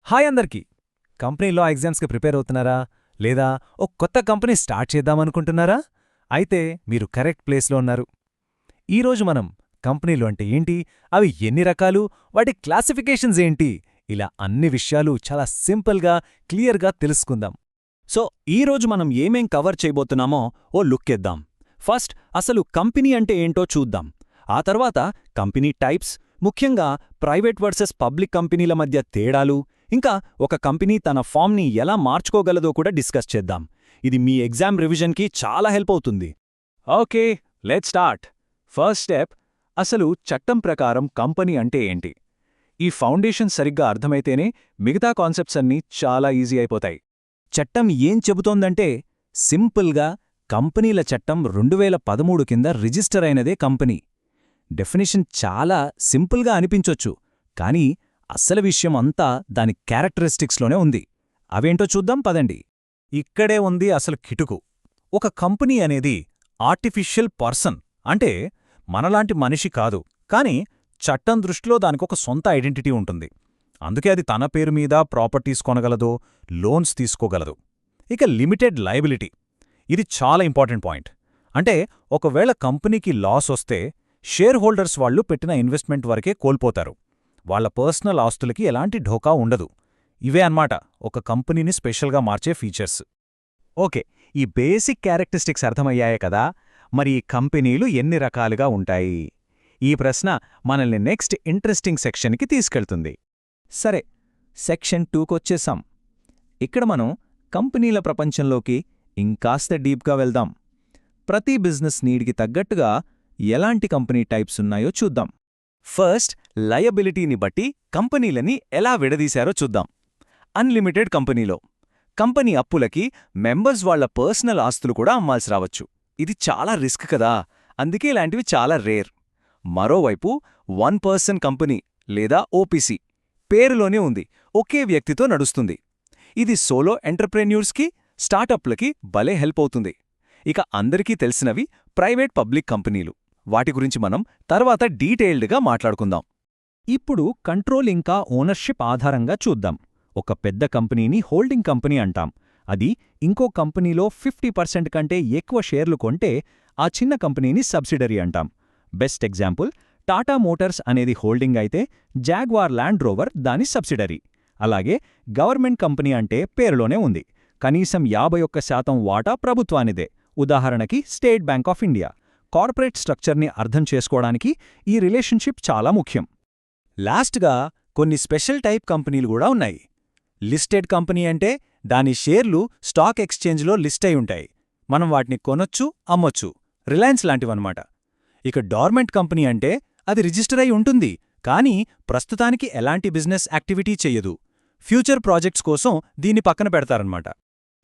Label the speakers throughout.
Speaker 1: Hi అందరికీ. Company law ఎగ్జామ్స్కి prepare అవుతున్నారా? లేదా ఒక కొత్త కంపెనీ స్టార్ట్ చేద్దామనుకుంటున్నారా? అయితే మీరు కరెక్ట్ ప్లేస్లో ఉన్నారు. ఈరోజు మనం కంపెనీలు అంటే ఏంటి, అవి ఎన్ని రకాలు, వాటి క్లాసిఫికేషన్స్ ఏంటి, ఇలా అన్ని విషయాలు చాలా సింపుల్గా, క్లియర్గా తెలుసుకుందాం.
Speaker 2: సో ఈరోజు మనం ఏమేం కవర్ చేయబోతున్నామో ఓ లుక్కేద్దాం. ఫస్ట్ అసలు కంపెనీ అంటే ఏంటో చూద్దాం. ఆ తర్వాత కంపెనీ టైప్స్, ముఖ్యంగా ప్రైవేట్ వర్సెస్ పబ్లిక్ కంపెనీల మధ్య తేడాలు, ఇంకా ఒక కంపెనీ తన ఫామ్ని ఎలా మార్చుకోగలదో కూడా డిస్కస్ చేద్దాం. ఇది మీ ఎగ్జామ్ రివిజన్కి చాలా హెల్ప్ అవుతుంది.
Speaker 1: Okay, let's start. First step, అసలు చట్టం ప్రకారం కంపెనీ అంటే ఏంటి? ఈ ఫౌండేషన్ సరిగ్గా అర్థమైతేనే మిగతా కాన్సెప్ట్స్ అన్నీ చాలా ఈజీ అయిపోతాయి.
Speaker 2: చట్టం ఏం చెబుతోందంటే, సింపుల్గా కంపెనీల చట్టం 2013 కింద రిజిస్టర్ అయినదే కంపెనీ. డెఫినిషన్ చాలా సింపుల్గా అనిపించొచ్చు, కానీ అసలు విషయం అంతా దాని క్యారెక్టరిస్టిక్స్లోనే ఉంది. అవేంటో చూద్దాం పదండి.
Speaker 1: ఇక్కడే ఉంది అసలు కిటుకు. ఒక కంపెనీ అనేది ఆర్టిఫిషియల్ పర్సన్, అంటే మనలాంటి మనిషి కాదు, కాని చట్టం దృష్టిలో దానికొక సొంత ఐడెంటిటీ ఉంటుంది. అందుకే అది తన పేరు మీద ప్రాపర్టీస్ కొనగలదు, లోన్స్ తీసుకోగలదు. ఇక లిమిటెడ్ లయబిలిటీ, ఇది చాలా ఇంపార్టెంట్ పాయింట్. అంటే ఒకవేళ కంపెనీకి లాస్ వస్తే షేర్ హోల్డర్స్ వాళ్లు పెట్టిన ఇన్వెస్ట్మెంట్ వరకే కోల్పోతారు. వాళ్ల పర్సనల్ ఆస్తులకి ఎలాంటి ఢోకా ఉండదు. ఇవే అన్మాట ఒక కంపెనీని స్పెషల్గా మార్చే ఫీచర్స్.
Speaker 2: ఓకే, ఈ బేసిక్ క్యారెక్టరిస్టిక్స్ అర్థమయ్యాయే కదా. మరి ఈ కంపెనీలు ఎన్ని రకాలుగా ఉంటాయి? ఈ ప్రశ్న మనల్ని నెక్స్ట్ ఇంట్రెస్టింగ్ సెక్షన్కి తీసుకెళ్తుంది. సరే, సెక్షన్ 2కొచ్చేసాం. ఇక్కడ మనం కంపెనీల ప్రపంచంలోకి ఇంకాస్త డీప్గా వెళ్దాం. ప్రతి బిజినెస్ నీడ్కి తగ్గట్టుగా ఎలాంటి కంపెనీ టైప్స్ ఉన్నాయో చూద్దాం. ఫస్ట్, లయబిలిటీని బట్టి కంపెనీలని ఎలా విడదీశారో చూద్దాం. అన్లిమిటెడ్ కంపెనీలో కంపెనీ అప్పులకి మెంబర్స్ వాళ్ల పర్సనల్ ఆస్తులు కూడా అమ్మాల్సి రావచ్చు. ఇది చాలా రిస్క్ కదా, అందుకే ఇలాంటివి చాలా రేర్. మరోవైపు 1 పర్సన్ కంపెనీ లేదా ఓపీసీ పేరులోనే ఉంది, ఒకే వ్యక్తితో నడుస్తుంది. ఇది సోలో ఎంటర్ప్రెన్యూర్స్కి, స్టార్టప్లకి భలే హెల్ప్ అవుతుంది. ఇక అందరికీ తెలిసినవి ప్రైవేట్ పబ్లిక్ కంపెనీలు. వాటి గురించి మనం తర్వాత డీటెయిల్డ్గా మాట్లాడుకుందాం. ఇప్పుడు కంట్రోల్ ఇంకా ఓనర్షిప్ ఆధారంగా చూద్దాం. ఒక పెద్ద కంపెనీని హోల్డింగ్ కంపెనీ అంటాం. అది ఇంకో కంపెనీలో 50% కంటే ఎక్కువ షేర్లు కొంటే ఆ చిన్న కంపెనీని సబ్సిడరీ అంటాం. బెస్ట్ ఎగ్జాంపుల్, టాటా మోటార్స్ అనేది హోల్డింగ్ అయితే జాగ్వార్ ల్యాండ్ రోవర్ దాని సబ్సిడరీ. అలాగే గవర్నమెంట్ కంపెనీ అంటే పేరులోనే ఉంది, కనీసం 51% వాటా ప్రభుత్వానిదే. ఉదాహరణకి State Bank of India. Corporate స్ట్రక్చర్ని అర్థం చేసుకోవడానికి ఈ రిలేషన్షిప్ చాలా ముఖ్యం. లాస్ట్గా కొన్ని స్పెషల్ టైప్ కంపెనీలు కూడా ఉన్నాయి. లిస్టెడ్ కంపెనీ అంటే దాని షేర్లు స్టాక్ ఎక్స్చేంజ్లో లిస్ట్ అయి ఉంటాయి. మనం వాటిని కొనొచ్చు, అమ్మొచ్చు. రిలయన్స్ లాంటివన్నమాట. ఇక డార్మెంట్ కంపెనీ అంటే అది రిజిస్టర్ అయి ఉంటుంది, కానీ ప్రస్తుతానికి ఎలాంటి బిజినెస్ యాక్టివిటీ చెయ్యదు. ఫ్యూచర్ ప్రాజెక్ట్స్ కోసం దీన్ని పక్కన పెడతారన్నమాట.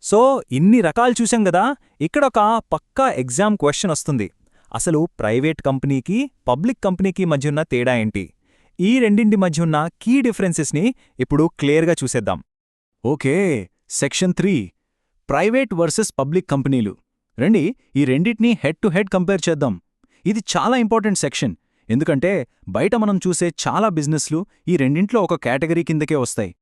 Speaker 2: సో ఇన్ని రకాలు చూశాం గదా. ఇక్కడొక పక్కా ఎగ్జామ్ క్వశ్చన్ వస్తుంది. అసలు ప్రైవేట్ కంపెనీకి, పబ్లిక్ కంపెనీకి మధ్యున్న తేడా ఏంటి? ఈ రెండింటి మధ్యున్న కీ డిఫరెన్సెస్ని ఇప్పుడు క్లియర్గా చూసేద్దాం. Okay, section 3, private versus public కంపెనీలు. రండి, ఈ రెండింటినీ హెడ్ టు హెడ్ కంపేర్ చేద్దాం. ఇది చాలా ఇంపార్టెంట్ సెక్షన్, ఎందుకంటే బయట మనం చూసే చాలా బిజినెస్లు ఈ రెండింట్లో ఒక కేటగిరీ కిందకే వస్తాయి.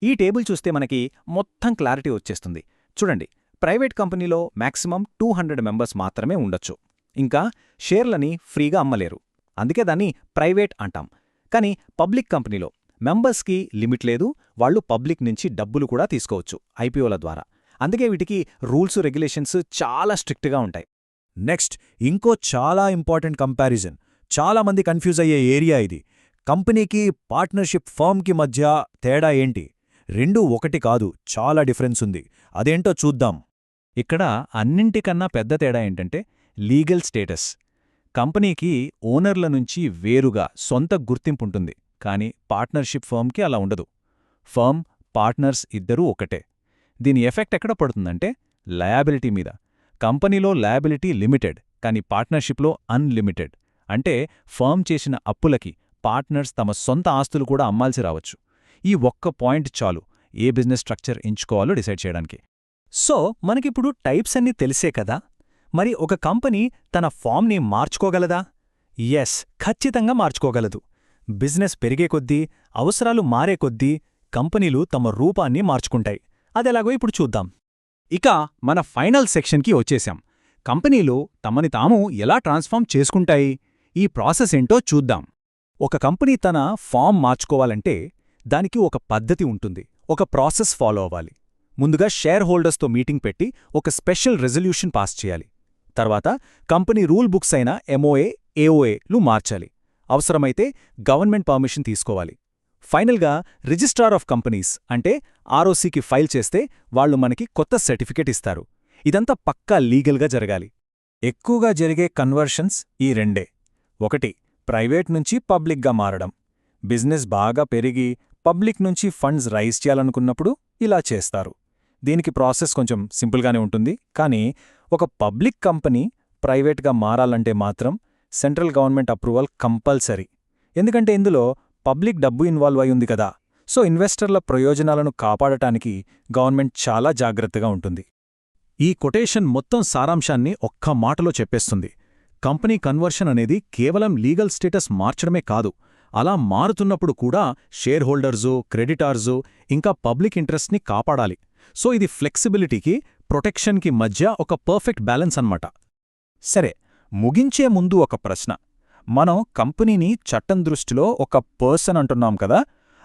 Speaker 2: ఈ టేబుల్ చూస్తే మనకి మొత్తం క్లారిటీ వచ్చేస్తుంది. చూడండి, ప్రైవేట్ కంపెనీలో మ్యాక్సిమం 200 మెంబర్స్ మాత్రమే ఉండొచ్చు. ఇంకా షేర్లని ఫ్రీగా అమ్మలేరు, అందుకే దాన్ని ప్రైవేట్ అంటాం. కానీ పబ్లిక్ కంపెనీలో మెంబర్స్కి లిమిట్ లేదు, వాళ్లు పబ్లిక్ నుంచి డబ్బులు కూడా తీసుకోవచ్చు ఐపీఓల ద్వారా. అందుకే వీటికి రూల్స్, రెగ్యులేషన్స్ చాలా స్ట్రిక్ట్గా ఉంటాయి.
Speaker 1: నెక్స్ట్, ఇంకో చాలా ఇంపార్టెంట్ కంపారిజన్, చాలామంది కన్ఫ్యూజ్ అయ్యే ఏరియా ఇది. కంపెనీకి, పార్ట్నర్షిప్ ఫర్మ్కి మధ్య తేడా ఏంటి? రెండూ ఒకటి కాదు, చాలా డిఫరెన్స్ ఉంది. అదేంటో చూద్దాం.
Speaker 2: ఇక్కడ అన్నింటికన్నా పెద్ద తేడా ఏంటంటే లీగల్ స్టేటస్. కంపెనీకి ఓనర్ల నుంచి వేరుగా సొంత గుర్తింపుంటుంది, కానీ పార్ట్నర్షిప్ ఫర్మ్కి అలా ఉండదు. ఫర్మ్, పార్ట్నర్స్ ఇద్దరూ ఒకటే. దీని ఎఫెక్ట్ ఎక్కడ పడుతుందంటే లయబిలిటీ మీద. కంపెనీలో లయబిలిటీ లిమిటెడ్, కానీ పార్ట్నర్షిప్లో అన్లిమిటెడ్. అంటే ఫర్మ్ చేసిన అప్పులకి పార్ట్నర్స్ తమ సొంత ఆస్తులు కూడా అమ్మాల్సి రావచ్చు. ఈ ఒక్క పాయింట్ చాలు ఏ బిజినెస్ స్ట్రక్చర్ ఎంచుకోవాలో డిసైడ్ చేయడానికి.
Speaker 1: సో మనకిప్పుడు టైప్స్ అన్నీ తెలిసే కదా. మరి ఒక కంపెనీ తన ఫామ్ని మార్చుకోగలదా? ఖచ్చితంగా మార్చుకోగలదు. బిజినెస్ పెరిగే కొద్దీ, అవసరాలు మారే కొద్దీ కంపెనీలు తమ రూపాన్ని మార్చుకుంటాయి. అదెలాగో ఇప్పుడు చూద్దాం. ఇక మన ఫైనల్ సెక్షన్కి వచ్చేశాం. కంపెనీలు తమని తాము ఎలా ట్రాన్స్ఫార్మ్ చేసుకుంటాయి, ఈ ప్రాసెస్ ఏంటో చూద్దాం. ఒక కంపెనీ తన ఫామ్ మార్చుకోవాలంటే దానికి ఒక పద్ధతి ఉంటుంది, ఒక ప్రాసెస్ ఫాలో అవ్వాలి. ముందుగా షేర్ హోల్డర్స్తో మీటింగ్ పెట్టి ఒక స్పెషల్ రెజల్యూషన్ పాస్ చేయాలి. తర్వాత కంపెనీ రూల్ బుక్స్ అయిన ఎంఓఏ, ఏఓఏలు మార్చాలి. అవసరమైతే గవర్నమెంట్ పర్మిషన్ తీసుకోవాలి. ఫైనల్గా రిజిస్ట్రార్ ఆఫ్ కంపెనీస్ అంటే ఆర్ఓసీకి ఫైల్ చేస్తే వాళ్లు మనకి కొత్త సర్టిఫికేట్ ఇస్తారు. ఇదంతా పక్కా లీగల్గా జరగాలి. ఎక్కువగా జరిగే కన్వర్షన్స్ ఈ రెండే. ఒకటి, ప్రైవేట్ నుంచి పబ్లిక్గా మారడం. బిజినెస్ బాగా పెరిగి పబ్లిక్ నుంచి ఫండ్స్ రైజ్ చేయాలనుకున్నప్పుడు ఇలా చేస్తారు. దీనికి ప్రాసెస్ కొంచెం సింపుల్గానే ఉంటుంది. కానీ ఒక పబ్లిక్ కంపెనీ ప్రైవేట్గా మారాలంటే మాత్రం సెంట్రల్ గవర్నమెంట్ అప్రూవల్ కంపల్సరీ. ఎందుకంటే ఇందులో పబ్లిక్ డబ్బు ఇన్వాల్వ్ అయి ఉంది కదా. సో ఇన్వెస్టర్ల ప్రయోజనాలను కాపాడటానికి గవర్నమెంట్ చాలా జాగ్రత్తగా ఉంటుంది. ఈ కొటేషన్ మొత్తం సారాంశాన్ని ఒక్క మాటలో చెప్పేస్తుంది. కంపెనీ కన్వర్షన్ అనేది కేవలం లీగల్ స్టేటస్ మార్చడమే కాదు, అలా మారుతున్నప్పుడు కూడా షేర్ హోల్డర్సు, క్రెడిటార్సు ఇంకా పబ్లిక్ ఇంట్రెస్ట్ని కాపాడాలి. సో ఇది ఫ్లెక్సిబిలిటీకి, ప్రొటెక్షన్కి మధ్య ఒక పర్ఫెక్ట్ బ్యాలెన్స్ అన్నమాట. సరే, ముగించే ముందు ఒక ప్రశ్న. మనం కంపెనీని చట్టం దృష్టిలో ఒక పర్సన్ అంటున్నాం కదా,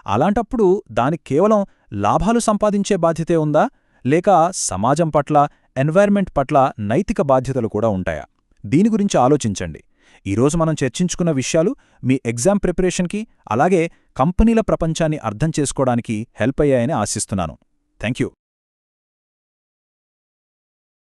Speaker 1: అలాంటప్పుడు దానికి కేవలం లాభాలు సంపాదించే బాధ్యతే ఉందా, లేక సమాజం పట్ల, ఎన్వైర్న్మెంట్ పట్ల నైతిక బాధ్యతలు కూడా ఉంటాయా? దీని గురించి ఆలోచించండి. ఈరోజు మనం చర్చించుకున్న విషయాలు మీ ఎగ్జామ్ ప్రిపరేషన్కి, అలాగే కంపెనీల ప్రపంచాన్ని అర్థం చేసుకోవడానికి హెల్ప్ అయ్యాయని ఆశిస్తున్నాను. Thank you.